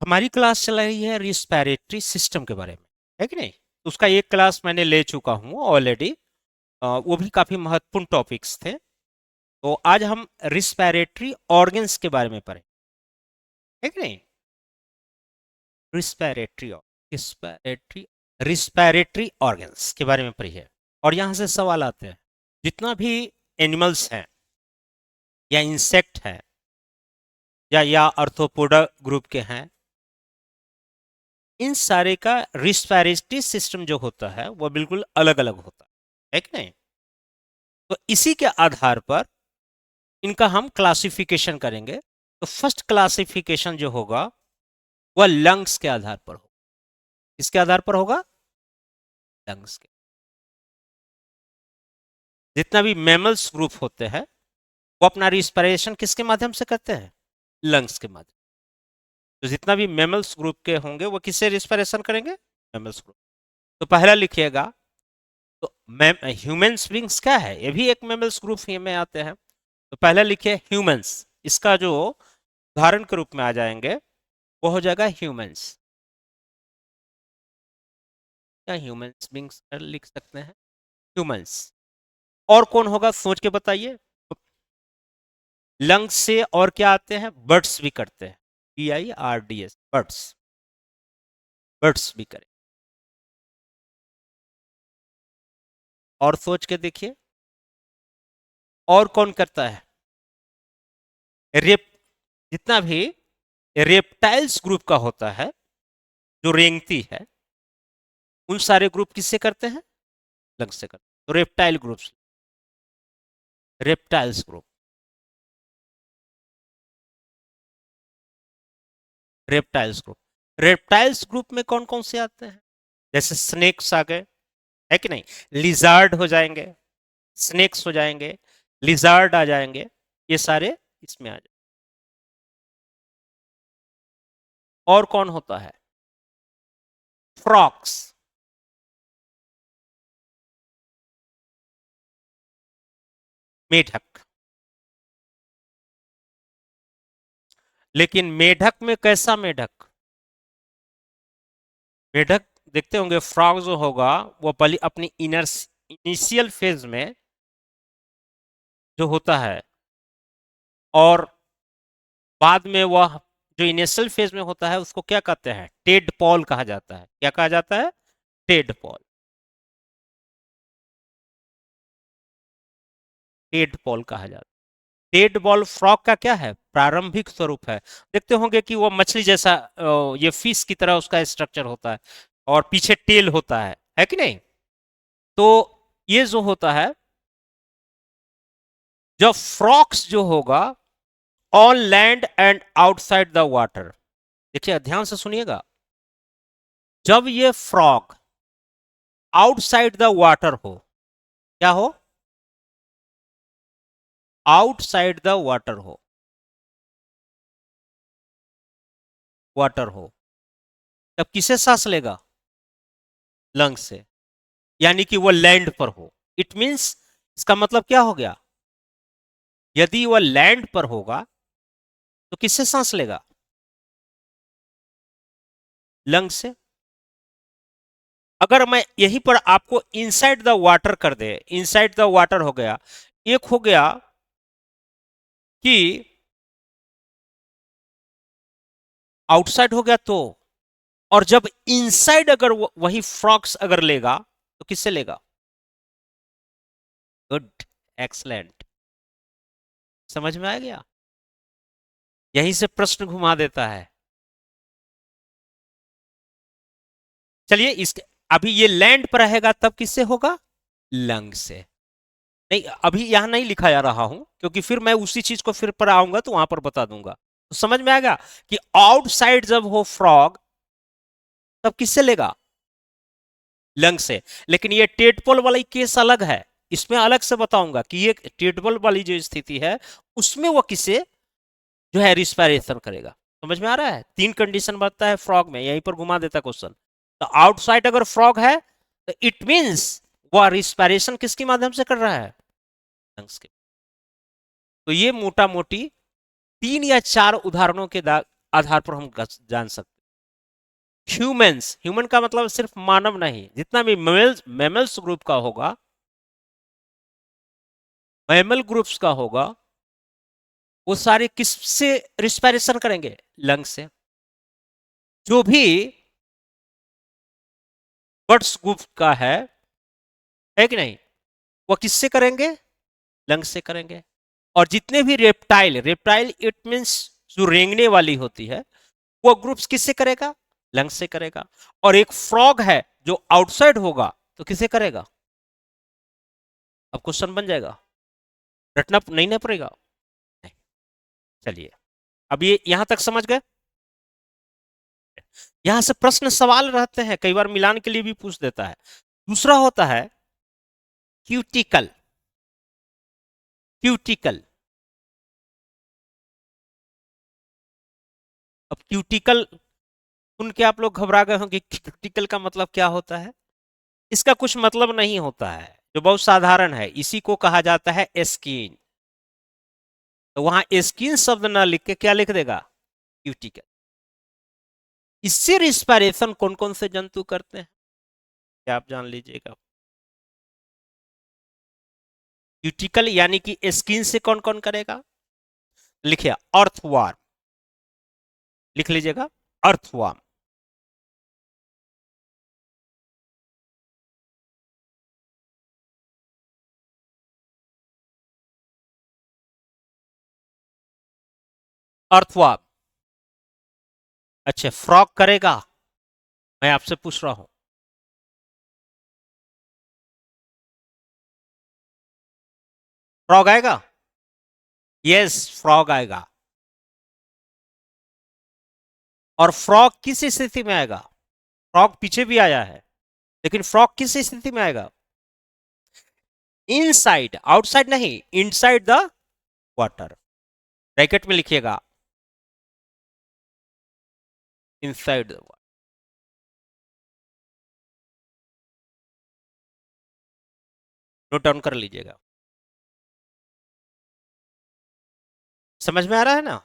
हमारी क्लास चल रही है रिस्पिरेटरी सिस्टम के बारे में, है कि नहीं? उसका एक क्लास मैंने ले चुका हूँ ऑलरेडी। वो भी काफी महत्वपूर्ण टॉपिक्स थे। तो आज हम रिस्पिरेटरी ऑर्गन्स के बारे में पढ़ें, है कि नहीं? रिस्पिरेटरी रिस्पिरेटरी रिस्पिरेटरी ऑर्गन्स के बारे में पढ़िए। और यहाँ से सवाल आते हैं, जितना भी एनिमल्स हैं या इंसेक्ट हैं या आर्थ्रोपोडा ग्रुप के हैं, इन सारे का रिस्पिरेटरी सिस्टम जो होता है वो बिल्कुल अलग अलग होता है कि नहीं? तो इसी के आधार पर इनका हम क्लासिफिकेशन करेंगे। तो फर्स्ट क्लासिफिकेशन जो होगा वह लंग्स के आधार पर होगा। किसके आधार पर होगा? लंग्स के। जितना भी मैमल्स ग्रुप होते हैं वो अपना रिस्पिरेशन किसके माध्यम से करते हैं? लंग्स के माध्यम। तो जितना भी मैमल्स ग्रुप के होंगे वो किससे रिस्पिरेशन करेंगे? Mammals group. तो पहला लिखिएगा। तो ह्यूमंस बींग्स क्या है? ये भी एक मैमल्स ग्रुप ही में आते हैं। तो पहले लिखिए ह्यूमंस। इसका जो उदाहरण के रूप में आ जाएंगे वो हो जाएगा ह्यूमंस। क्या ह्यूमंस बींग्स लिख सकते हैं? ह्यूमंस। और कौन होगा सोच के बताइए। लंग्स से और क्या आते हैं? बर्ड्स भी करते हैं। BIRDS, birds. बर्ड्स भी करें। और सोच के देखिए और कौन करता है? रेप जितना भी रेप्टाइल्स ग्रुप का होता है, जो रेंगती है, उन सारे ग्रुप किससे करते हैं? लंग्स से करते हैं। तो reptile groups, reptiles group, reptiles group. Reptiles group में कौन कौन से आते हैं? जैसे स्नेक्स आ गए, है कि नहीं? लिजार्ड हो जाएंगे, स्नेक्स हो जाएंगे, लिजार्ड आ जाएंगे, ये सारे इसमें आ जाएंगे। और कौन होता है? फ्रॉक्स। मेढक। लेकिन मेढक में कैसा मेढक? मेढक देखते होंगे, फ्रॉग जो होगा वो पहले अपनी इनिशियल फेज में जो होता है, और बाद में वह जो इनिशियल फेज में होता है उसको क्या कहते हैं? टेडपॉल कहा जाता है। क्या कहा जाता है? टेडपॉल। टेडपॉल कहा जाता है। टेड बॉल फ्रॉग का क्या है? प्रारंभिक स्वरूप है। देखते होंगे कि वो मछली जैसा, ये फिश की तरह उसका स्ट्रक्चर होता है और पीछे टेल होता है कि नहीं? तो ये जो होता है, जब फ्रॉक्स जो होगा on land and outside the water. देखिए ध्यान से सुनिएगा। जब ये फ्रॉग आउटसाइड द वाटर हो, क्या हो? आउटसाइड द वाटर हो, वाटर हो, तब किसे सांस लेगा? लंग से। यानी कि वो लैंड पर हो। इट मींस, इसका मतलब क्या हो गया? यदि वह लैंड पर होगा तो किससे सांस लेगा? लंग से। अगर मैं यहीं पर आपको इनसाइड द वाटर कर दे, इनसाइड द वाटर हो गया, एक हो गया कि आउटसाइड हो गया तो, और जब इनसाइड अगर वही फ्रॉक्स अगर लेगा तो किससे लेगा? Good, excellent. समझ में आ गया? यहीं से प्रश्न घुमा देता है। चलिए इस, अभी ये लैंड पर रहेगा तब किससे होगा? लंग से। नहीं, अभी यहां नहीं लिखा जा रहा हूं क्योंकि फिर मैं उसी चीज को फिर पर आऊंगा तो वहां पर बता दूंगा। तो समझ में आएगा कि आउटसाइड जब हो फ्रॉग तब किससे लेगा? लंग से। लेकिन ये टेडपोल वाली केस अलग है। इसमें अलग से बताऊंगा कि ये टेडपोल वाली जो स्थिति है उसमें वो किसे जो है रिस्पायरेशन करेगा। समझ में आ रहा है? तीन कंडीशन बनता है फ्रॉग में, यहीं पर घुमा देता क्वेश्चन। तो आउटसाइड अगर फ्रॉग है तो इट मींस वह रिस्पायरेशन किसके माध्यम से कर रहा है? लंग्स के। तो ये मोटा मोटी तीन या चार उदाहरणों के आधार पर हम जान सकते हैं। ह्यूमंस, ह्यूमन का मतलब सिर्फ मानव नहीं, जितना भी मैमल्स ग्रुप का होगा, मैमल ग्रुप्स का होगा, वो सारे किससे रिस्पायरेशन करेंगे? लंग से। जो भी बर्ड्स ग्रुप का है कि नहीं, वो किससे करेंगे? लंग से करेंगे। और जितने भी रेप्टाइल, रेप्टाइल इट मींस जो रेंगने वाली होती है, वो ग्रुप्स किससे करेगा? लंग से करेगा। और एक फ्रॉग है जो आउटसाइड होगा, तो किसे करेगा? अब क्वेश्चन बन जाएगा, रटना नहीं ना पड़ेगा। नहीं। चलिए, अब ये यहां तक समझ गए। यहां से प्रश्न सवाल रहते हैं, कई बार मिलान के लिए भी पूछ देता है। दूसरा होता है क्यूटिकल। क्यूटिकल, अब क्यूटिकल सुन के आप लोग घबरा गए होंगे, क्यूटिकल का मतलब क्या होता है? इसका कुछ मतलब नहीं होता है, जो बहुत साधारण है। इसी को कहा जाता है स्किन। तो वहां स्किन शब्द ना लिख के क्या लिख देगा? क्यूटिकल। इससे रिस्पायरेशन कौन कौन से जंतु करते हैं, क्या आप जान लीजिएगा। क्यूटिकल यानी कि स्किन से कौन कौन करेगा? लिखिए, अर्थवार्म, लिख लीजिएगा, अर्थवार्म। अर्थवार्म। अच्छा, फ्रॉग करेगा? मैं आपसे पूछ रहा हूं, फ्रॉग आएगा? यस, फ्रॉग आएगा। और फ्रॉग किस स्थिति में आएगा? फ्रॉग पीछे भी आया है, लेकिन फ्रॉग किस स्थिति में आएगा? इनसाइड, आउटसाइड नहीं, इनसाइड द वाटर। ब्रैकेट में लिखिएगा, inside the water. Note down कर लीजिएगा। समझ में आ रहा है ना?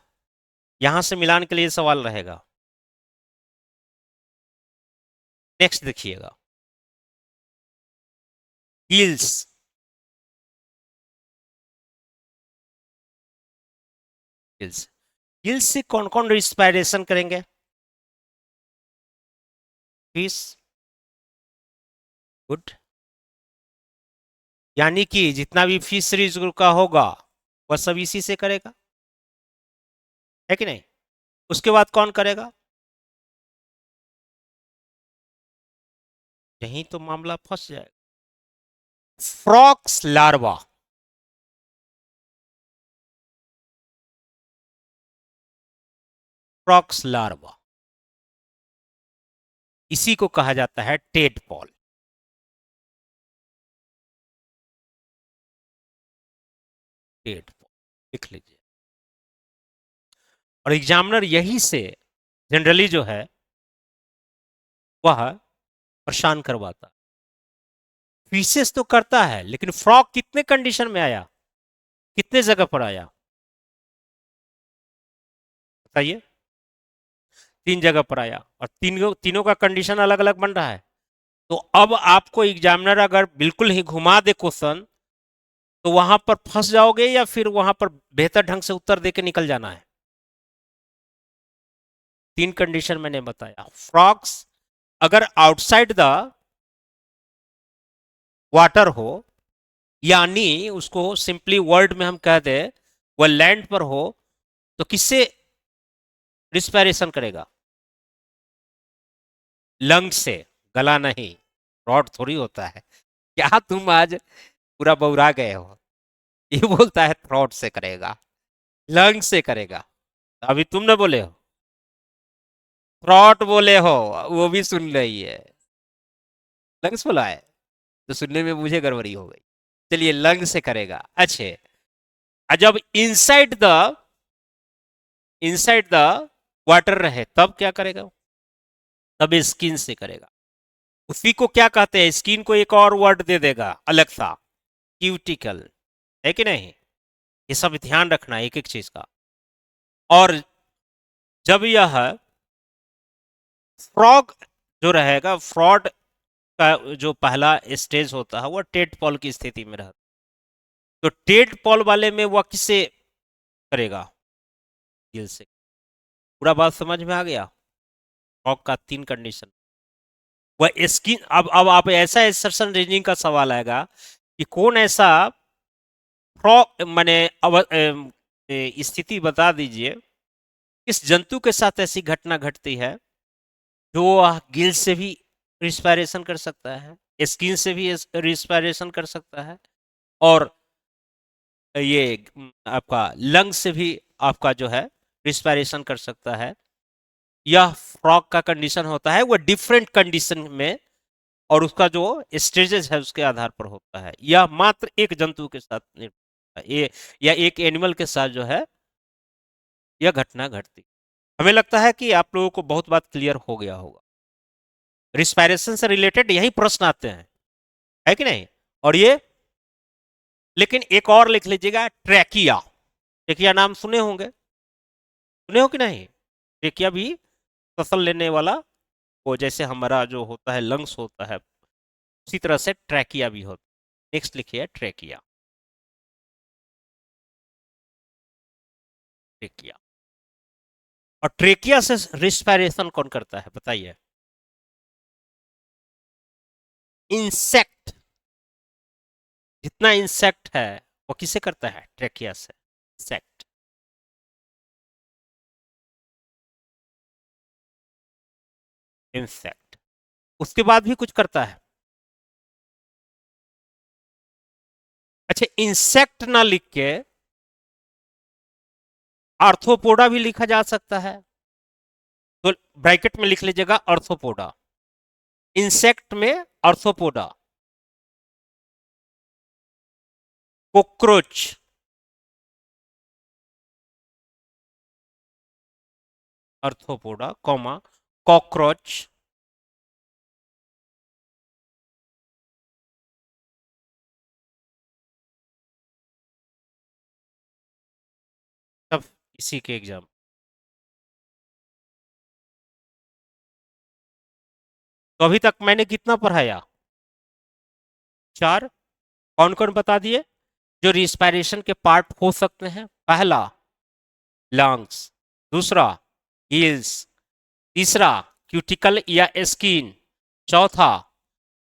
यहां से मिलान के लिए सवाल रहेगा। नेक्स्ट देखिएगा, गिल्स। गिल्स, गिल्स से कौन कौन रिस्पायरेशन करेंगे? Fish, good. यानी कि जितना भी फिशरीज का होगा, वह सब इसी से करेगा, है कि नहीं? उसके बाद कौन करेगा? यही तो मामला फंस जाएगा। Frocks larva. फ्रॉक्स लार्वा, इसी को कहा जाता है टेडपॉल। टेडपॉल लिख लीजिए। और एग्जामिनर यही से जनरली जो है वह परेशान करवाता। फिशेस तो करता है, लेकिन फ्रॉग कितने कंडीशन में आया, कितने जगह पर आया, बताइए? 3 जगह पर आया, और तीनों का कंडीशन अलग अलग बन रहा है। तो अब आपको एग्जामिनर अगर बिल्कुल ही घुमा दे क्वेश्चन, तो वहां पर फंस जाओगे, या फिर वहां पर बेहतर ढंग से उत्तर देके निकल जाना है? 3 कंडीशन मैंने बताया। फ्रॉग्स अगर आउटसाइड द वाटर हो, यानी उसको सिंपली वर्ड में हम कह दे वह लैंड पर हो, तो किससे रिस्पायरेशन करेगा? लंग से, गला नहीं। रॉड थोड़ी होता है। क्या तुम आज पूरा बौरा गए हो? ये बोलता है थ्रोट से करेगा, लंग से करेगा। अभी तुम ना बोले हो, थ्रॉट बोले हो, वो भी सुन रही है। लंग्स बोला है, तो सुनने में मुझे गड़बड़ी हो गई। चलिए, लंग से करेगा। अच्छे, जब इनसाइड द वाटर रहे, तब क्या करेगा? तब स्किन से करेगा। उसी को क्या कहते हैं, स्किन को एक और वर्ड दे देगा अलग सा, क्यूटिकल, है कि नहीं? ये सब ध्यान रखना एक एक चीज का। और जब यह फ्रॉग जो रहेगा, फ्रॉड का जो पहला स्टेज होता है वो टेड पॉल की स्थिति में रहता है। तो टेड पॉल वाले में वह किसे करेगा? गिल से। पूरा बात समझ में आ गया? फ्रॉग का 3 कंडीशन। वह स्किन, अब आप ऐसा एसर्शन रीजनिंग का सवाल आएगा कि कौन ऐसा फ्रॉग माने स्थिति बता दीजिए, किस जंतु के साथ ऐसी घटना घटती है जो गिल से भी रिस्पायरेशन कर सकता है, स्किन से भी रिस्पायरेशन कर सकता है, और ये आपका लंग से भी आपका जो है रिस्पायरेशन कर सकता है। यह फ्रॉग का कंडीशन होता है, वो डिफरेंट कंडीशन में और उसका जो स्टेजेस है उसके आधार पर होता है। यह मात्र एक जंतु के साथ ये या एक एनिमल के साथ जो है यह घटना घटती। हमें लगता है कि आप लोगों को बहुत बात क्लियर हो गया होगा। रिस्पायरेशन से रिलेटेड यही प्रश्न आते हैं, है कि नहीं? और ये, लेकिन एक और लिख लीजिएगा, ट्रैकिया। ट्रैकिया नाम सुने होंगे, सुने हो कि नहीं? ट्रैकिया भी फसल लेने वाला, वो जैसे हमारा जो होता है लंग्स होता है, उसी तरह से ट्रैकिया भी होता है। नेक्स्ट लिखिए ट्रैकिया। ट्रैकिया। और ट्रेकिया से रिस्पायरेशन कौन करता है बताइए? इंसेक्ट। जितना इंसेक्ट है वो किसे करता है? ट्रेकिया से। इंसेक्ट। इंसेक्ट। उसके बाद भी कुछ करता है? अच्छा, इंसेक्ट ना लिख के आर्थ्रोपोडा भी लिखा जा सकता है, तो ब्रैकेट में लिख लीजिएगा आर्थ्रोपोडा। इंसेक्ट में arthropoda. Cockroach. Arthropoda comma cockroach. सब इसी के एग्जाम। तो अभी तक मैंने कितना पढ़ाया? 4। कौन कौन बता दिए जो रिस्पायरेशन के पार्ट हो सकते हैं? पहला लंग्स, दूसरा गिल्स, तीसरा क्यूटिकल या स्किन, चौथा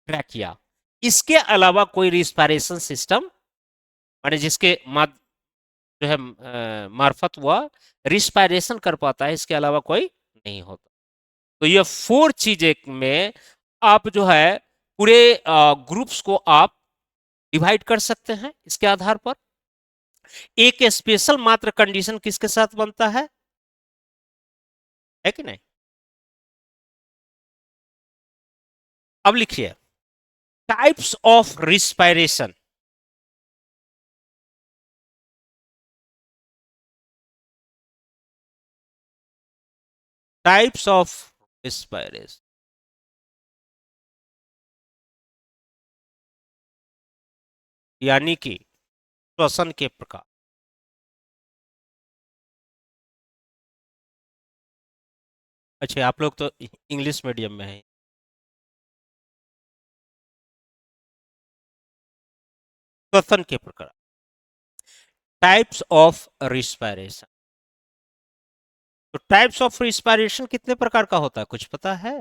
ट्रैकिया। इसके अलावा कोई रिस्पायरेशन सिस्टम माने जिसके जो है मार्फत हुआ रिस्पायरेशन कर पाता है, इसके अलावा कोई नहीं होता। तो ये 4 चीजें में आप जो है पूरे ग्रुप्स को आप डिवाइड कर सकते हैं इसके आधार पर। एक स्पेशल मात्र कंडीशन किसके साथ बनता है कि नहीं? अब लिखिए types of respiration. Types of respiration, यानी कि श्वसन के प्रकार। अच्छा, आप लोग तो इंग्लिश मीडियम में हैं। श्वसन के प्रकार, टाइप्स ऑफ रिस्पायरेशन। तो टाइप्स ऑफ रिस्पायरेशन कितने प्रकार का होता है, कुछ पता है?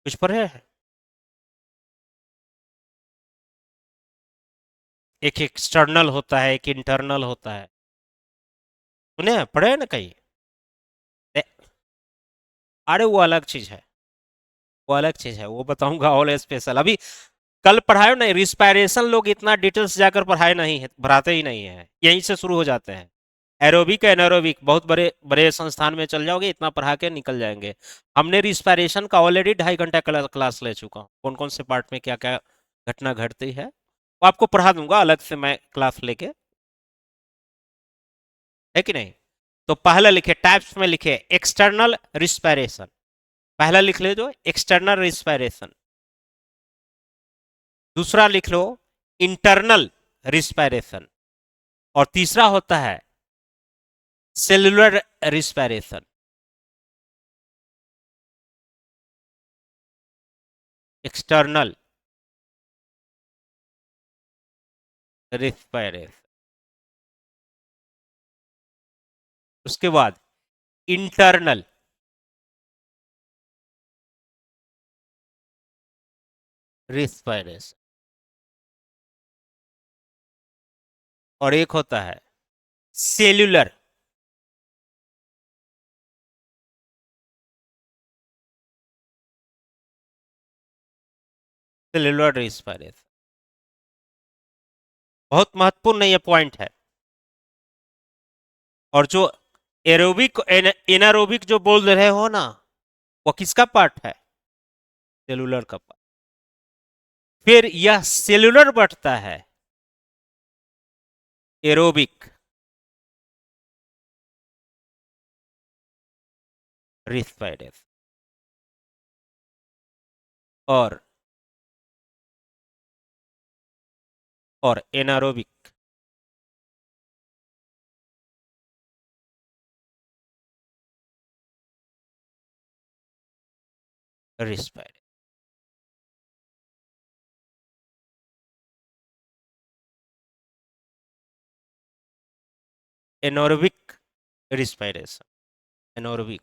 कुछ पढ़े हैं? एक एक्सटर्नल होता है, एक इंटरनल होता है, सुने हैं, पढ़े हैं ना कहीं? अरे वो अलग चीज है, वो अलग चीज है, वो बताऊंगा ऑल स्पेशल। अभी कल पढ़ाए नहीं रिस्पायरेशन, लोग इतना डिटेल्स जाकर पढ़ाए नहीं है, भराते ही नहीं है, यहीं से शुरू हो जाते हैं। एरोबिक एनारोबिक बहुत बड़े बड़े संस्थान में चल जाओगे, इतना पढ़ा के निकल जाएंगे। हमने रिस्पायरेशन का ऑलरेडी 2.5 घंटा क्लास ले चुका हूँ, कौन कौन से पार्ट में क्या क्या घटना घटती है वो आपको पढ़ा दूंगा अलग से मैं क्लास लेके, है कि नहीं? तो पहला लिखे टाइप्स में लिखे एक्सटर्नल रिस्पायरेशन। पहला लिख ले जो एक्सटर्नल रिस्पायरेशन। दूसरा लिख लो इंटरनल रिस्पायरेशन। और तीसरा होता है सेलुलर रिस्पायरेशन। External respiration. उसके बाद इंटरनल रिस्पायरेशन। और एक होता है सेल्यूलर सेल्यूलर रिस्पायरेशन। बहुत महत्वपूर्ण ये पॉइंट है। और जो एरोबिक एनारोबिक जो बोल रहे हो ना, वो किसका पार्ट है? सेलुलर का पार्ट। फिर यह सेलुलर बढ़ता है एरोबिक रिस्पायरेशन। और anaerobic respiration. Anaerobic respiration. Anaerobic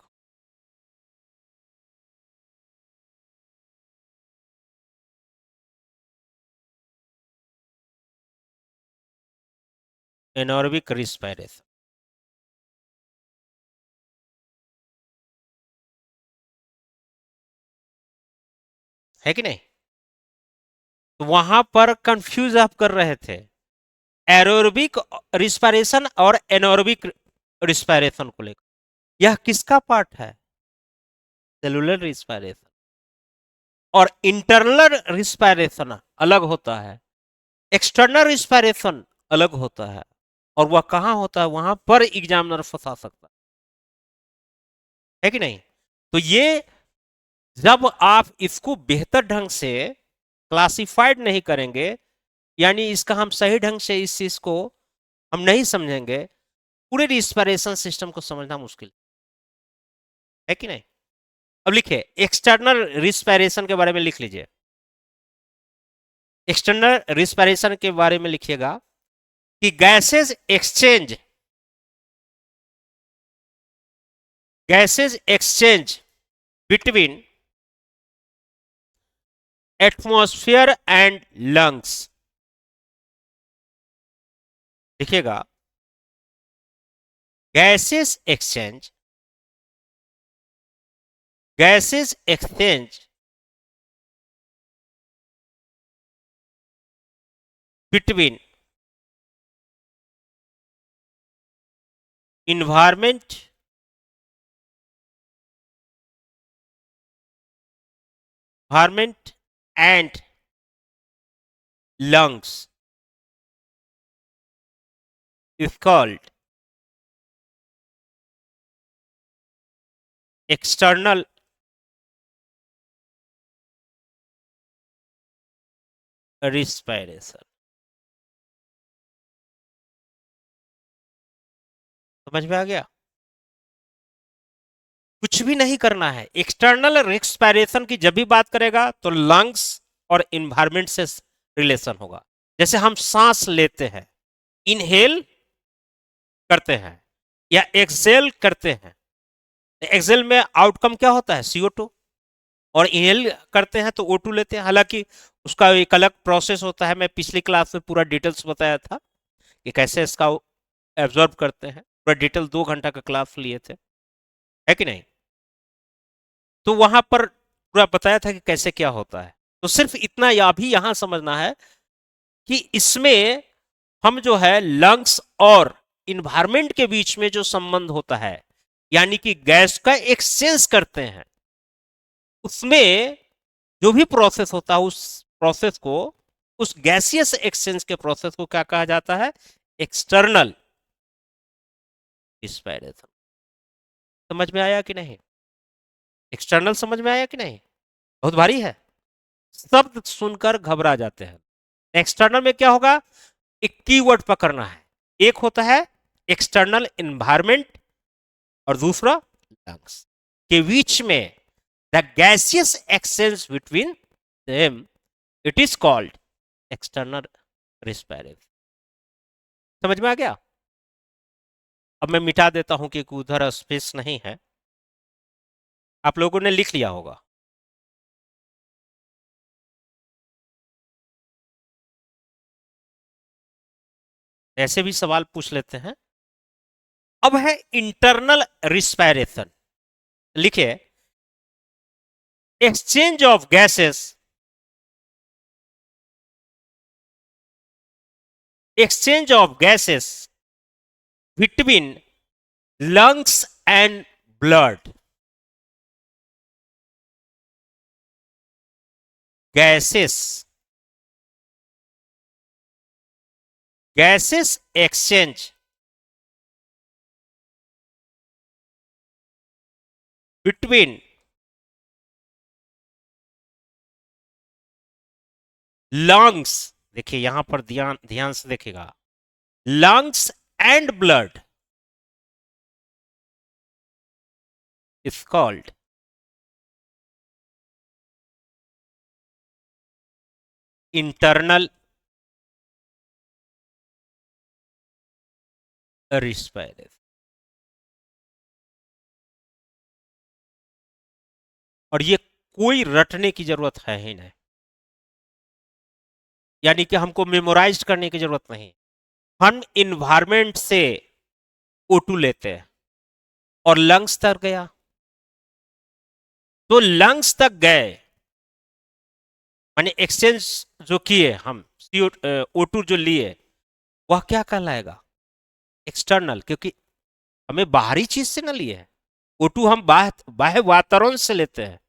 anaerobic respiration. है कि नहीं? तो वहां पर कंफ्यूज आप कर रहे थे एरोबिक रिस्पायरेशन और एनोरोबिक रिस्पायरेशन को लेकर। यह किसका पार्ट है? Cellular respiration. और इंटरनल रिस्पायरेशन अलग होता है, एक्सटर्नल रिस्पायरेशन अलग होता है। और वह कहां होता है? वहां पर एग्जामिनर फंसा सकता है कि नहीं? तो ये जब आप इसको बेहतर ढंग से क्लासिफाइड नहीं करेंगे, यानी इसका हम सही ढंग से इस चीज को हम नहीं समझेंगे, पूरे रिस्पायरेशन सिस्टम को समझना मुश्किल है कि नहीं? अब लिखिए एक्सटर्नल रिस्पायरेशन के बारे में लिख लीजिए। एक्सटर्नल रिस्पायरेशन के बारे में लिखिएगा कि gases exchange between atmosphere and lungs. लिखिएगा gases exchange between environment and lungs is called external respiration। समझ में आ गया? कुछ भी नहीं करना है। एक्सटर्नल रिस्पायरेशन की जब भी बात करेगा तो लंग्स और इन्वायरमेंट से रिलेशन होगा। जैसे हम सांस लेते हैं, इनहेल करते हैं या एक्सेल करते हैं। एक्सेल में आउटकम क्या होता है? CO2। और इनहेल करते हैं तो O2 लेते हैं। हालांकि उसका एक अलग प्रोसेस होता है, मैं पिछली क्लास में पूरा डिटेल्स बताया था कि कैसे इसका एब्जॉर्ब करते हैं। पूरा डिटेल 2 घंटा का क्लास लिए थे, है कि नहीं? तो वहां पर पूरा बताया था कि कैसे क्या होता है। तो सिर्फ इतना या भी यहां समझना है कि इसमें हम जो है लंग्स और इन्वायरमेंट के बीच में जो संबंध होता है, यानी कि गैस का एक्सचेंज करते हैं, उसमें जो भी प्रोसेस होता है उस प्रोसेस को, उस गैसियस एक्सचेंज के प्रोसेस को क्या कहा जाता है? External respiration. समझ में आया कि नहीं? एक्सटर्नल समझ में आया कि नहीं? बहुत भारी है, शब्द सुनकर घबरा जाते हैं। एक्सटर्नल में क्या होगा? एक कीवर्ड पकड़ना है, एक होता है एक्सटर्नल इन्वायरमेंट और दूसरा लंग्स के बीच में the gaseous exchange between them, it is called external respiration. समझ में आ गया? अब मैं मिटा देता हूं कि उधर स्पेस नहीं है, आप लोगों ने लिख लिया होगा। ऐसे भी सवाल पूछ लेते हैं। अब है इंटरनल रिस्पायरेशन। लिखिए, exchange of gases, exchange of gases between lungs and blood, gases exchange between lungs, देखिए यहां पर ध्यान ध्यान से देखिएगा, lungs and blood is called internal respiration। और ये कोई रटने की जरूरत है ही नहीं, यानी कि हमको मेमोराइज करने की जरूरत नहीं। हम इन्वायरमेंट से O2 लेते हैं और लंग्स तक गया, तो लंग्स तक गए माने एक्सचेंज जो किए हम, O2 जो लिए, वह क्या कहलाएगा? एक्सटर्नल, क्योंकि हमें बाहरी चीज से ना लिए है। O2 हम बाह्य वातावरण से लेते हैं,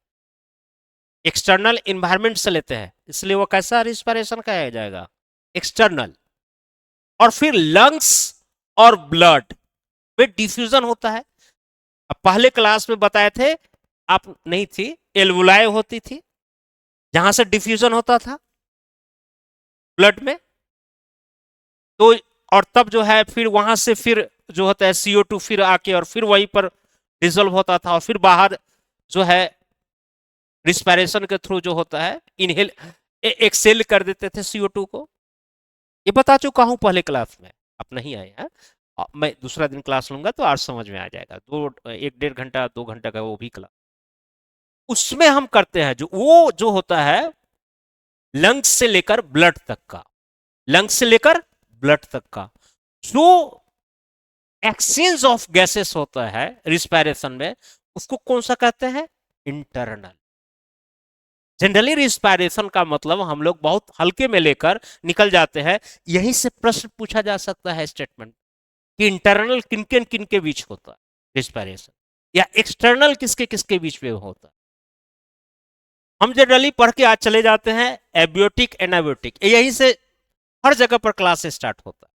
एक्सटर्नल इन्वायरमेंट से लेते हैं, इसलिए वो कैसा रिस्पिरेशन कहा जाएगा? एक्सटर्नल। और फिर लंग्स और ब्लड में डिफ्यूजन होता है। अब पहले क्लास में बताए थे, आप नहीं थी, एल्वुलाई होती थी जहां से डिफ्यूजन होता था ब्लड में, तो और तब जो है फिर वहां से फिर जो होता है CO2 फिर आके और फिर वहीं पर डिजोल्व होता था और फिर बाहर जो है रिस्पिरेशन के थ्रू जो होता है इनहेल एक्सेल कर देते थे CO2 को। ये बता चुका हूं पहले क्लास में, आप नहीं आए हैं, मैं दूसरा दिन क्लास लूंगा तो आज समझ में आ जाएगा। 1-1.5 घंटा 2 घंटा का वो भी क्लास, उसमें हम करते हैं वो जो होता है लंग्स से लेकर ब्लड तक का, लंग्स से लेकर ब्लड तक का जो एक्सचेंज ऑफ गैसेस होता है रिस्पिरेशन में, उसको कौन सा कहते हैं? इंटरनल। जनरली रिस्पिरेशन का मतलब हम लोग बहुत हल्के में लेकर निकल जाते हैं, यहीं से प्रश्न पूछा जा सकता है स्टेटमेंट कि इंटरनल किनके किनके बीच होता है रिस्पिरेशन, या एक्सटर्नल किसके किसके बीच में होता है। हम जनरली पढ़ के आज चले जाते हैं एबियोटिक एनाबियोटिक, यहीं से हर जगह पर क्लास स्टार्ट होता है,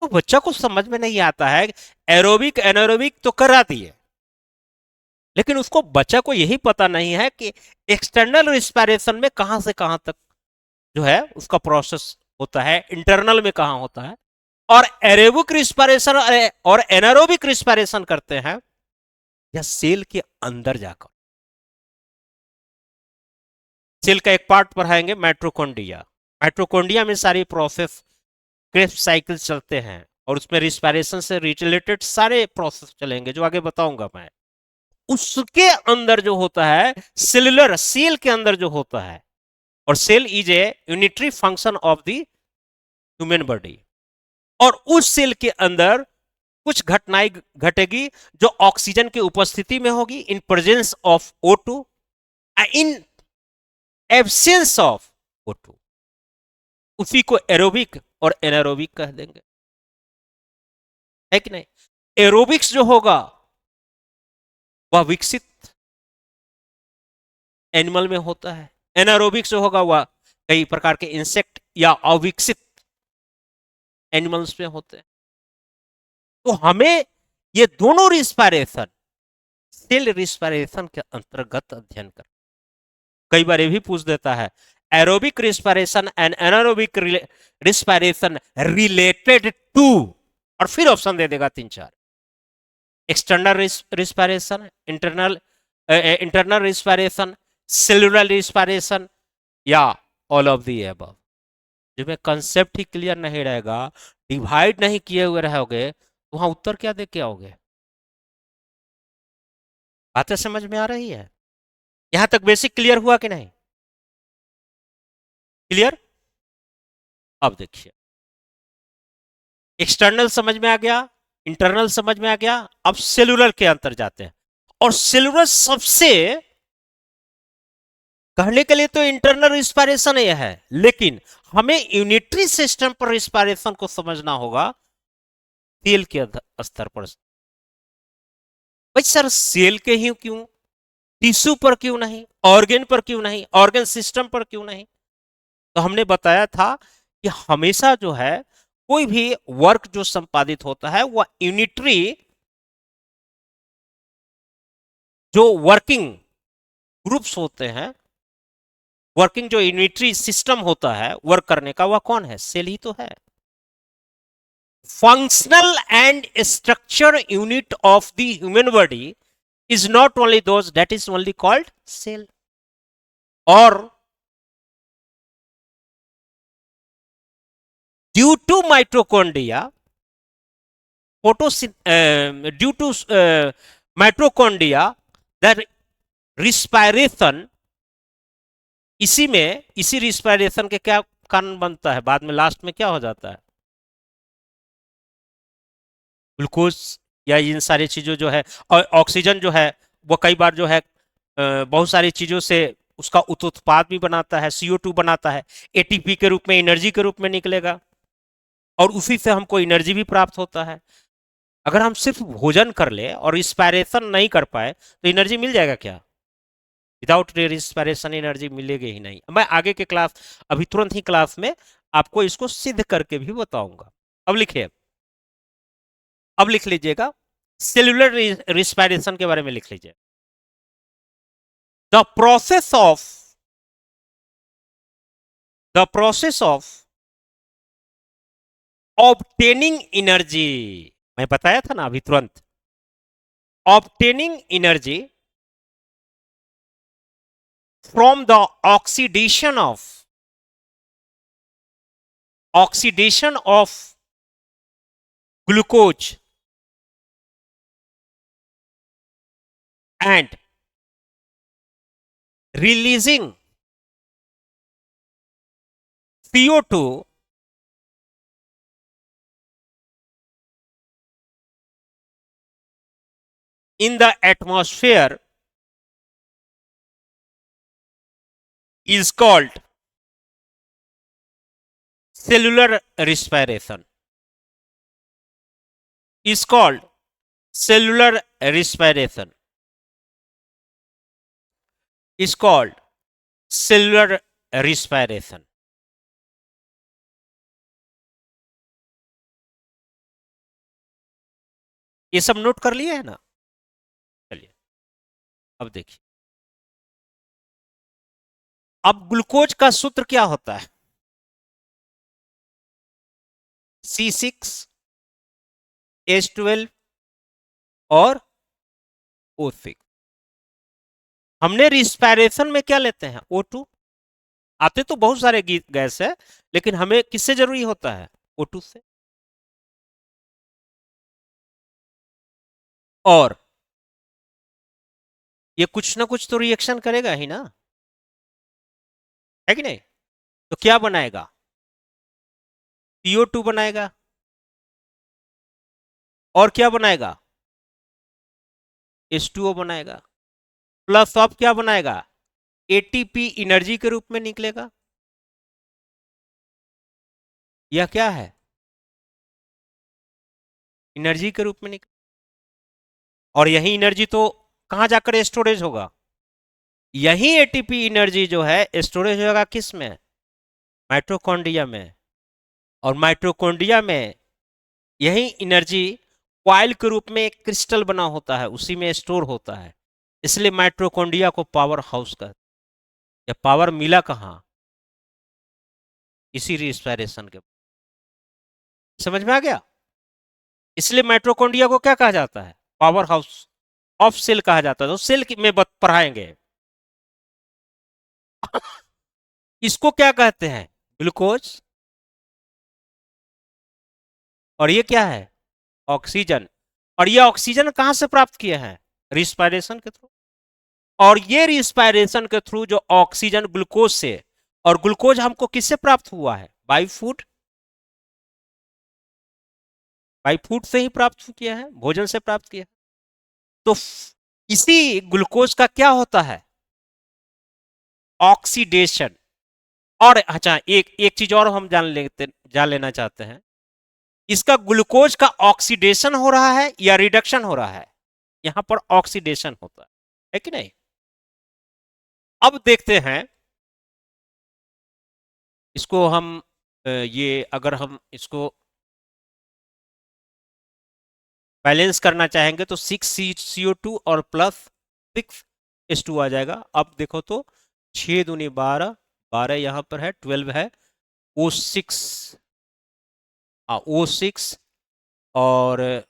तो बच्चा को समझ में नहीं आता है। एरोबिक एनारोबिक तो करा दिए, लेकिन उसको बच्चा को यही पता नहीं है कि एक्सटर्नल रिस्पिरेशन में कहां से कहां तक जो है उसका प्रोसेस होता है, इंटरनल में कहां होता है, और एरोबिक रिस्पिरेशन और एनारोबिक रिस्पिरेशन करते हैं या सेल के अंदर जाकर। सेल का एक पार्ट पढ़ाएंगे माइटोकॉन्ड्रिया, माइटोकॉन्ड्रिया में सारी प्रोसेस क्रेब्स साइकिल चलते हैं और उसमें रिस्पिरेशन से रिलेटेड सारे प्रोसेस चलेंगे जो आगे बताऊंगा मैं। उसके अंदर जो होता है सेलुलर, सेल के अंदर जो होता है, और cell is a unitary function of the human body, और उस सेल के अंदर कुछ घटनाएं घटेगी जो ऑक्सीजन की उपस्थिति में होगी, in presence of O2, in absence of O2, उसी को एरोबिक और एनारोबिक कह देंगे, है कि नहीं? एरोबिक्स जो होगा वह विकसित एनिमल में होता है, एनारोबिक्स जो होगा वह कई प्रकार के इंसेक्ट या अविकसित एनिमल्स में होते हैं। तो हमें ये दोनों रिस्पिरेशन सेल रिस्पिरेशन के अंतर्गत अध्ययन कर, कई बार ये भी पूछ देता है aerobic respiration and anaerobic respiration related to, और फिर ऑप्शन दे देगा 3-4, external respiration, internal respiration, cellular respiration, या ऑल ऑफ दी अबव। जिसमें कंसेप्ट ही क्लियर नहीं रहेगा, डिवाइड नहीं किए हुए रहोगे, तो वहां उत्तर क्या दे के आओगे? बातें समझ में आ रही है? यहां तक बेसिक क्लियर हुआ कि नहीं? क्लियर? अब देखिए, एक्सटर्नल समझ में आ गया, इंटरनल समझ में आ गया, अब सेलुलर के अंतर जाते हैं। और सेलुलर सबसे, कहने के लिए तो इंटरनल रिस्पायरेशन यह है, लेकिन हमें यूनिटरी सिस्टम पर रिस्पायरेशन को समझना होगा सेल के स्तर पर। भाई सर, सेल के ही क्यों, टिश्यू पर क्यों नहीं, ऑर्गन पर क्यों नहीं, ऑर्गन सिस्टम पर क्यों नहीं? तो हमने बताया था कि हमेशा जो है कोई भी वर्क जो संपादित होता है वह यूनिटरी, जो वर्किंग ग्रुप्स होते हैं, वर्किंग जो यूनिटरी सिस्टम होता है वर्क करने का, वह कौन है? सेल ही तो है। Functional and structure unit of the human body is not only those that is only called cell, or due to mitochondria, due to mitochondria, the respiration, इसी में, इसी रिस्पायरेशन के क्या कारण बनता है? बाद में लास्ट में क्या हो जाता है? ग्लूकोज या इन सारी चीजों जो है, और ऑक्सीजन जो है वो कई बार जो है बहुत सारी चीजों से उसका उत्पाद भी बनाता है, CO2 बनाता है, ATP के रूप में, एनर्जी के रूप में निकलेगा, और उसी से हमको एनर्जी भी प्राप्त होता है। अगर हम सिर्फ भोजन कर ले और रिस्पायरेशन नहीं कर पाए तो एनर्जी मिल जाएगा क्या? विदाउट रिस्पायरेशन एनर्जी मिलेगी ही नहीं। मैं आगे के क्लास, अभी तुरंत ही क्लास में आपको इसको सिद्ध करके भी बताऊंगा। अब लिखिए, अब लिख लीजिएगा, सेलुलर रिस्पायरेशन के बारे में लिख लीजिए। The process of obtaining energy, मैं बताया था ना अभी तुरंत, obtaining energy from the oxidation of glucose and releasing CO2 in the atmosphere is called cellular respiration. Is called cellular respiration. Is called cellular respiration. ये सब नोट कर लिए है ना? चलिए अब देखिए, अब ग्लूकोज का सूत्र क्या होता है? C6H12 और O6। हमने रिस्पायरेशन में क्या लेते हैं? O2। आते तो बहुत सारे गैस है, लेकिन हमें किससे जरूरी होता है? O2 से। और ये कुछ ना कुछ तो रिएक्शन करेगा ही ना, है कि नहीं? तो क्या बनाएगा? CO2 बनाएगा, और क्या बनाएगा? H2O बनाएगा, प्लस अब क्या बनाएगा? ATP एनर्जी के रूप में निकलेगा। यह क्या है? एनर्जी के रूप में निकल, और यही एनर्जी तो कहां जाकर स्टोरेज होगा? यही ATP एनर्जी जो है स्टोरेज होगा किस में? माइटोकॉन्ड्रिया में। और माइटोकॉन्ड्रिया में यही एनर्जी कॉइल के रूप में एक क्रिस्टल बना होता है, उसी में स्टोर होता है। इसलिए माइटोकॉन्ड्रिया को पावर हाउस कहते हैं। या पावर मिला कहां? इसी रिस्पायरेशन के। समझ में आ गया? इसलिए माइटोकॉन्ड्रिया को क्या कहा जाता है? पावर हाउस ऑफ सेल कहा जाता है। तो सेल में पढ़ाएंगे। इसको क्या कहते हैं? ग्लूकोज। और ये क्या है? ऑक्सीजन। और ये ऑक्सीजन कहां से प्राप्त किए हैं? रिस्पायरेशन के थ्रू। और ये रिस्पायरेशन के थ्रू जो ऑक्सीजन ग्लूकोज से, और ग्लूकोज हमको किससे प्राप्त हुआ है? Bye food. बाय फूड से ही प्राप्त किया है, भोजन से प्राप्त किया है। तो इसी ग्लूकोज का क्या होता है? ऑक्सीडेशन। और अच्छा, एक एक चीज और हम जान लेना चाहते हैं। इसका ग्लूकोज का ऑक्सीडेशन हो रहा है या रिडक्शन हो रहा है? यहां पर ऑक्सीडेशन होता है कि नहीं? अब देखते हैं इसको हम ये अगर हम इसको बैलेंस करना चाहेंगे तो 6 CO2 और प्लस 6H2 आ जाएगा। अब देखो तो 6 दूनी 12, 12 यहां पर है, 12 है। O6, O6 और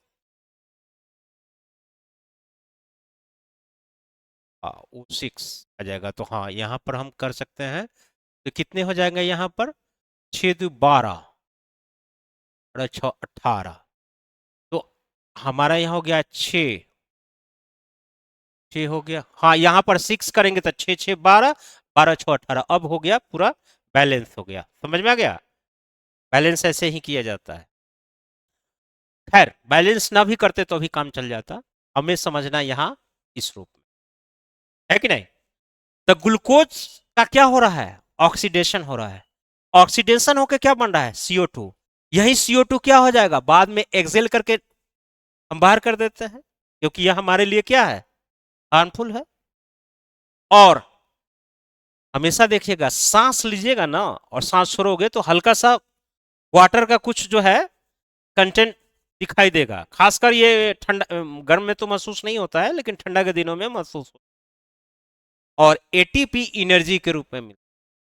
O6 आ जाएगा। तो हाँ, यहां पर हम कर सकते हैं। तो कितने हो जाएंगे यहां पर? 6 दो 12 और 6 18। तो हमारा यहाँ हो गया 6, 6 हो गया। हाँ, यहाँ पर 6 करेंगे तो 6 6 12, 12 6 18। अब हो गया पूरा, बैलेंस हो गया। समझ में आ गया? बैलेंस ऐसे ही किया जाता है। खैर, बैलेंस ना भी करते तो भी काम चल जाता। हमें समझना यहाँ इस रूप में, है कि नहीं? तो ग्लूकोज का क्या हो रहा है? ऑक्सीडेशन हो रहा है। ऑक्सीडेशन होकर क्या बन रहा है? CO2। यही CO2 क्या हो जाएगा? बाद में एक्सेल करके हम बाहर कर देते हैं, क्योंकि यह हमारे लिए क्या है? हार्मफुल है। और हमेशा देखिएगा, सांस लीजिएगा ना और सांस छोड़ोगे तो हल्का सा वाटर का कुछ जो है कंटेंट दिखाई देगा। खासकर ये ठंडा, गर्म में तो महसूस नहीं होता है, लेकिन ठंडा के दिनों में महसूस होता है। और एटीपी एनर्जी के रूप में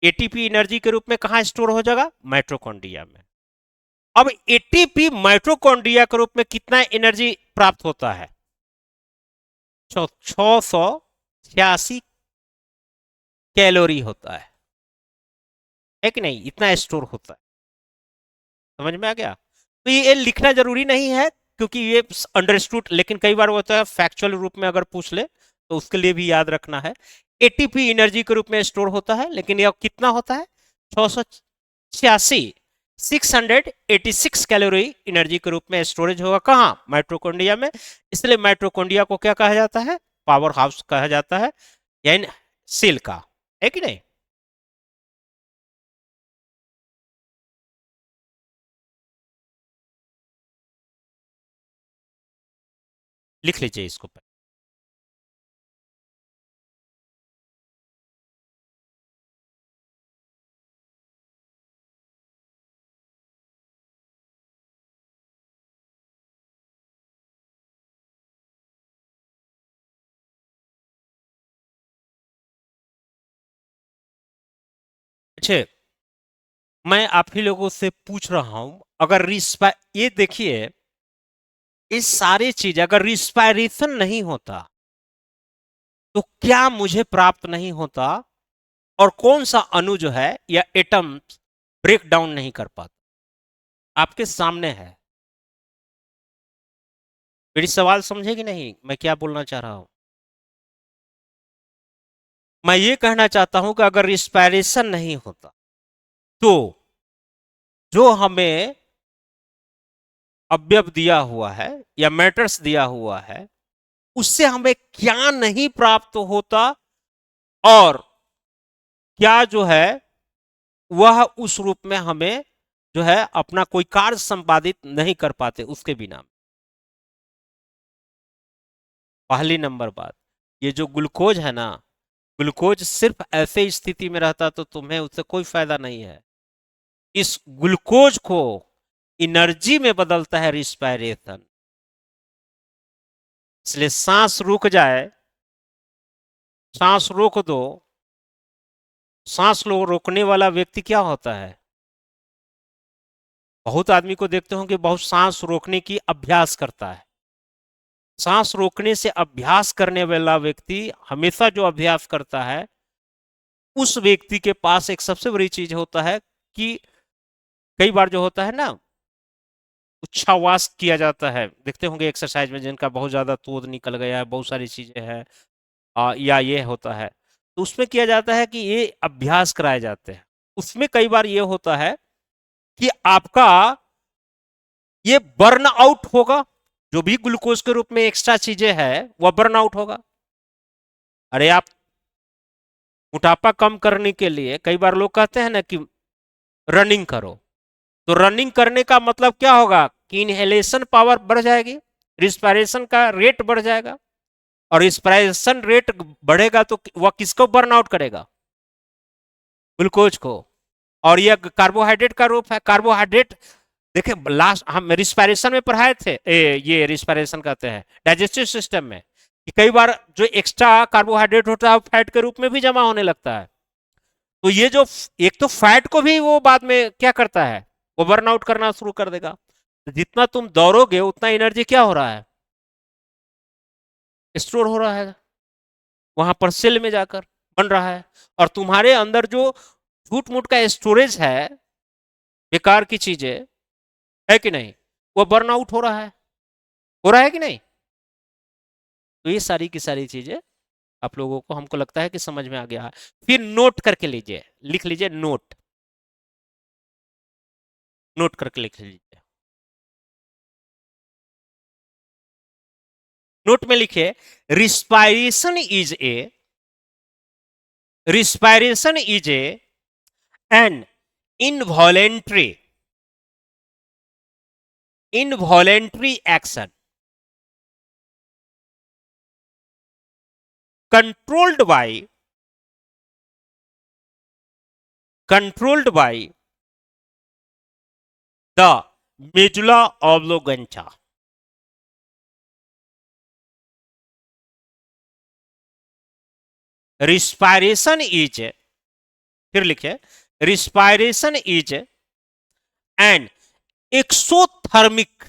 एटीपी एनर्जी के रूप में कहां स्टोर हो जाएगा? माइटोकॉन्ड्रिया में। अब एटीपी माइटोकॉन्ड्रिया के रूप में कितना एनर्जी प्राप्त होता है? 686 कैलोरी होता है कि नहीं? इतना स्टोर होता है। समझ में आ गया? तो ये लिखना जरूरी नहीं है, क्योंकि ये अंडरस्टूड, लेकिन कई बार होता है फैक्चुअल रूप में अगर पूछ ले तो उसके लिए भी याद रखना है। एटीपी एनर्जी के रूप में स्टोर होता है, लेकिन यह कितना होता है? 686, 686 कैलोरी एनर्जी के रूप में स्टोरेज होगा। कहां? माइटोकॉन्ड्रिया में। इसलिए माइटोकॉन्ड्रिया को क्या कहा जाता है? पावर हाउस कहा जाता है, यानी सेल का, है कि नहीं? लिख लीजिए इसको। अच्छे, मैं आप ही लोगों से पूछ रहा हूं, अगर ये देखिए, ये सारी चीज अगर रिस्पायरेशन नहीं होता तो क्या मुझे प्राप्त नहीं होता? और कौन सा अणु जो है या एटम ब्रेक डाउन नहीं कर पाता? आपके सामने है। मेरी सवाल समझे कि नहीं, मैं क्या बोलना चाह रहा हूं? मैं ये कहना चाहता हूं कि अगर रिस्पायरेशन नहीं होता तो जो हमें अवयव दिया हुआ है या मैटर्स दिया हुआ है, उससे हमें क्या नहीं प्राप्त होता, और क्या जो है वह उस रूप में हमें जो है अपना कोई कार्य संपादित नहीं कर पाते उसके बिना। पहली नंबर बात, ये जो ग्लूकोज है ना, ग्लूकोज सिर्फ ऐसे स्थिति में रहता तो तुम्हें उससे कोई फायदा नहीं है। इस ग्लूकोज को एनर्जी में बदलता है रिस्पायरेशन। इसलिए सांस रुक जाए, सांस रोक दो, सांस रोकने वाला व्यक्ति क्या होता है? बहुत आदमी को देखते होंगे बहुत सांस रोकने की अभ्यास करता है। सांस रोकने से अभ्यास करने वाला व्यक्ति हमेशा जो अभ्यास करता है उस व्यक्ति के पास एक सबसे बड़ी चीज होता है कि कई बार जो होता है ना उच्छ्वास किया जाता है, देखते होंगे एक्सरसाइज में जिनका बहुत ज्यादा तोड़ निकल गया है, बहुत सारी चीजें हैं, या ये होता है तो उसमें किया जाता है कि ये अभ्यास कराए जाते हैं। उसमें कई बार ये होता है कि आपका ये बर्न आउट होगा, जो भी ग्लूकोज के रूप में एक्स्ट्रा चीजें हैं वह बर्न आउट होगा। अरे आप मोटापा कम करने के लिए कई बार लोग कहते हैं ना कि रनिंग करो, तो रनिंग करने का मतलब क्या होगा कि इनहेलेशन पावर बढ़ जाएगी, रिस्पायरेशन का रेट बढ़ जाएगा, और रिस्पायरेशन रेट बढ़ेगा तो वह किसको बर्न आउट करेगा? ग्लूकोज को। और यह कार्बोहाइड्रेट का रूप है। कार्बोहाइड्रेट देखिए लास्ट हम रिस्पायरेशन में पढ़ाए थे, ये रिस्पायरेशन कहते हैं डाइजेस्टिव सिस्टम में, कि कई बार जो एक्स्ट्रा कार्बोहाइड्रेट होता है फैट के रूप में भी जमा होने लगता है। तो ये जो एक तो फैट को भी वो बाद में क्या करता है, वो बर्न आउट करना शुरू कर देगा। तो जितना तुम दौड़ोगे उतना एनर्जी क्या हो रहा है, स्टोर हो रहा है वहां पर सेल में जाकर बन रहा है। और तुम्हारे अंदर जो झूठ मूठ का स्टोरेज है, बेकार की चीजें है कि नहीं, वो बर्न आउट हो रहा है कि नहीं? तो ये सारी की सारी चीजें आप लोगों को हमको लगता है कि समझ में आ गया है। फिर नोट करके लीजिए, लिख लीजिए नोट, नोट करके लिख लीजिए। नोट में लिखिए respiration is a, respiration is a an involuntary, involuntary action controlled by, controlled by the medulla oblongata. Respiration is, फिर लिखे respiration is an exothermic,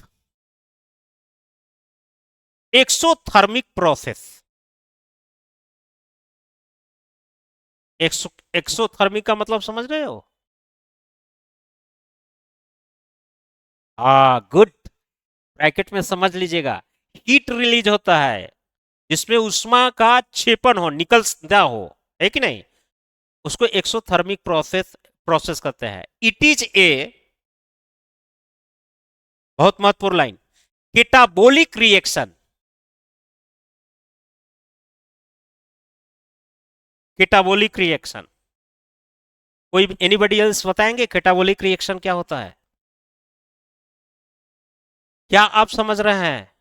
exothermic process. Exothermic का मतलब समझ रहे हो? गुड, ब्रैकेट में समझ लीजिएगा। हीट रिलीज होता है जिसमें उष्मा का क्षेपण हो, निकलता हो, है कि नहीं, उसको एक्सोथर्मिक प्रोसेस प्रोसेस कहते हैं। इट इज ए, बहुत महत्वपूर्ण लाइन, केटाबोलिक रिएक्शन, केटाबोलिक रिएक्शन। कोई एनीबडी एल्स बताएंगे केटाबोलिक रिएक्शन क्या होता है? क्या आप समझ रहे हैं?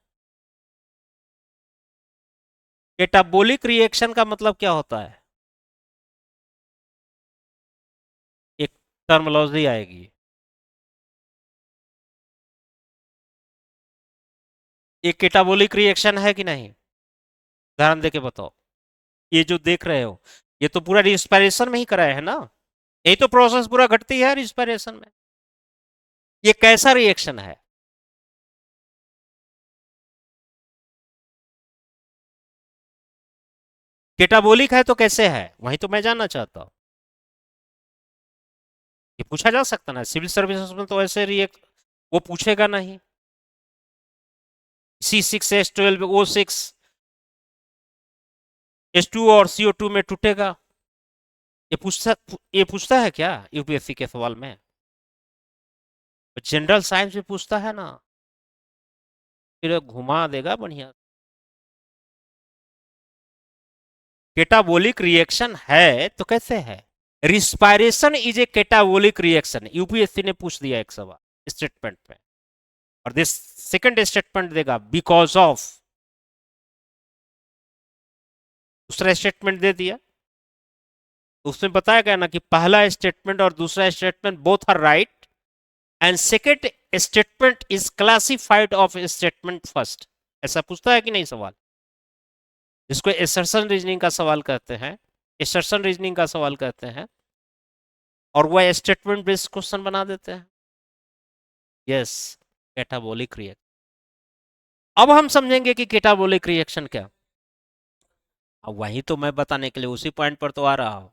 केटाबोलिक रिएक्शन का मतलब क्या होता है? एक टर्मिनोलॉजी आएगी, एक केटाबोलिक रिएक्शन है कि नहीं? उदाहरण देके बताओ। ये जो देख रहे हो ये तो पूरा रिस्पायरेशन में ही कराया है ना, यही तो प्रोसेस पूरा घटती है रिस्पायरेशन में। ये कैसा रिएक्शन है? केटाबोलिक है तो कैसे है, वही तो मैं जानना चाहता हूं। ये पूछा जा सकता ना, सिविल सर्विसेज में तो ऐसे रिएक्ट वो पूछेगा नहीं। C6H12O6 H2 और CO2 में टूटेगा, ये पूछता है क्या यूपीएससी के सवाल में? जनरल साइंस में पूछता है ना, फिर घुमा देगा बढ़िया। केटाबोलिक रिएक्शन है तो कैसे है? Respiration is a catabolic reaction, UPSC ने पूछ दिया एक सवाल स्टेटमेंट में, और दिस सेकंड स्टेटमेंट देगा बिकॉज ऑफ, दूसरा स्टेटमेंट दे दिया। उसमें बताया गया ना कि पहला स्टेटमेंट और दूसरा statement both are right and second statement is classified of statement first. ऐसा पूछता है कि नहीं सवाल, जिसको एसर्शन रीजनिंग का सवाल कहते हैं, एसर्शन रीजनिंग का सवाल कहते हैं, और वह स्टेटमेंट बेस्ड क्वेश्चन बना देते हैं। Yes, catabolic reaction. अब हम समझेंगे कि कैटाबोलिक रिएक्शन क्या। अब वही तो मैं बताने के लिए उसी पॉइंट पर तो आ रहा हूँ।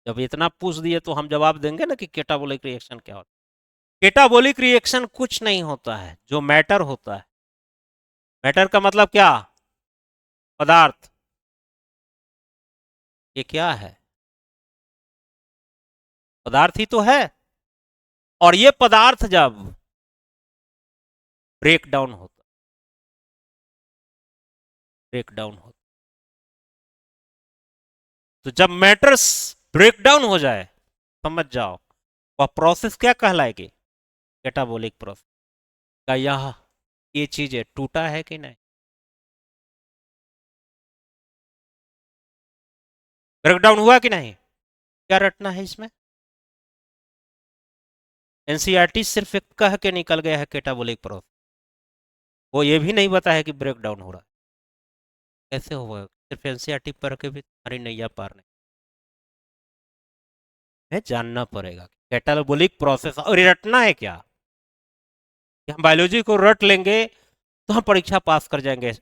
जब इतना पूछ दिए तो हम जवाब देंगे ना कि कैटाबोलिक रिएक्शन क्या होता है। कैटाबोलिक रिएक्शन कुछ नहीं होता है, जो मैटर होता है। मैटर का मतलब क्या? पदार्थ। ये क्या है? पदार्थ ही तो है। और ये पदार्थ जब ब्रेक डाउन होता, ब्रेक डाउन होता, तो जब मैटर्स ब्रेक डाउन हो जाए, समझ जाओ वह प्रोसेस क्या कहलाएगी? Catabolic process. का यह ये चीज है, टूटा है कि नहीं? ब्रेक डाउन हुआ कि नहीं? क्या रटना है इसमें? एनसीईआरटी सिर्फ एक कह के निकल गया है कैटाबोलिक प्रोसेस, वो ये भी नहीं बताया कि ब्रेक डाउन हो रहा है। कैसे होगा? सिर्फ एनसीईआरटी पढ़ के भी तुम्हारी नैया पार नहीं है। जानना पड़ेगा कैटाबोलिक प्रोसेस, और ये रटना है क्या कि हम बायोलॉजी को रट लेंगे तो हम परीक्षा पास कर जाएंगे?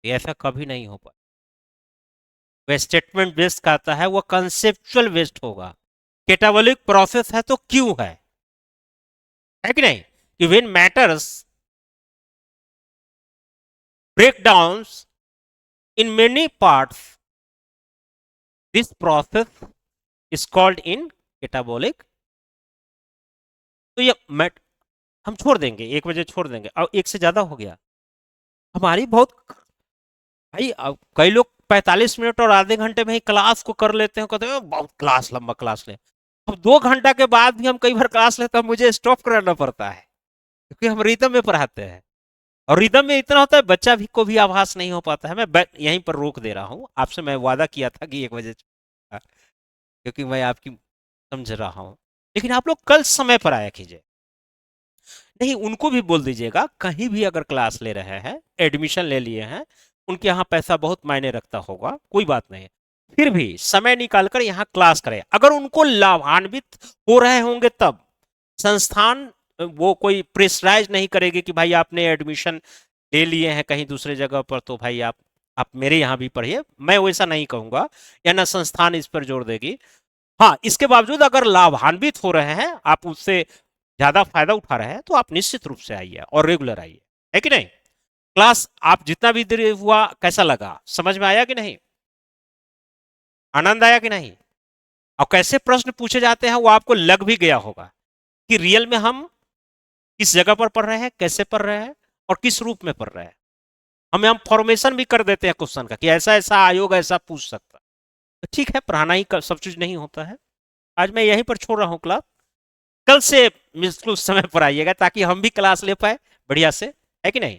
ऐसा कभी नहीं हो पाए। वह स्टेटमेंट बेस्ड कहता है, वो कंसेप्चुअल बेस्ड होगा। कैटाबोलिक प्रोसेस है तो क्यों है कि नहीं? कि when matters break downs in many parts, this process is called in catabolic। तो ये मैट हम छोड़ देंगे, 1 बजे छोड़ देंगे, अब एक से ज्यादा हो गया हमारी बहुत। भाई अब कई लोग 45 मिनट और आधे घंटे में ही क्लास को कर लेते हैं, कहते हैं बहुत क्लास लंबा क्लास ले। अब 2 घंटा के बाद भी हम कई बार क्लास लेते हैं, मुझे स्टॉप कराना पड़ता है क्योंकि हम रिदम में पढ़ाते हैं। और रिदम में इतना होता है बच्चा भी को भी आभास नहीं हो पाता है। मैं यहीं पर रोक दे रहा हूँ आपसे, मैं वादा किया था कि 1 बजे क्योंकि मैं आपकी समझ रहा हूँ। लेकिन आप लोग कल समय पर आया कीजिए। नहीं, उनको भी बोल दीजिएगा कहीं भी अगर क्लास ले रहे हैं, एडमिशन ले लिए हैं, उनके यहाँ पैसा बहुत मायने रखता होगा, कोई बात नहीं, फिर भी समय निकालकर यहाँ क्लास करें। अगर उनको लाभान्वित हो रहे होंगे तब संस्थान वो कोई प्रेशराइज नहीं करेगी कि भाई आपने एडमिशन ले लिए हैं कहीं दूसरे जगह पर तो भाई आप मेरे यहाँ भी पढ़िए, मैं वैसा नहीं कहूंगा, या ना संस्थान इस पर जोर देगी। हाँ, इसके बावजूद अगर लाभान्वित हो रहे हैं, आप उससे ज्यादा फायदा उठा रहे हैं, तो आप निश्चित रूप से आइए और रेगुलर आइए, है कि नहीं? क्लास आप जितना भी देर हुआ कैसा लगा, समझ में आया कि नहीं? आनंद आया कि नहीं? और कैसे प्रश्न पूछे जाते हैं वो आपको लग भी गया होगा कि रियल में हम किस जगह पर पढ़ रहे हैं, कैसे पढ़ रहे हैं और किस रूप में पढ़ रहे हैं। हम फॉर्मेशन भी कर देते हैं क्वेश्चन का कि ऐसा ऐसा आयोग ऐसा पूछ सकता है। तो ठीक है, पढ़ाना ही सब चीज नहीं होता है। आज मैं यहीं पर छोड़ रहा हूँ क्लास, कल से बिल्कुल समय पर आइएगा ताकि हम भी क्लास ले पाए बढ़िया से, है कि नहीं?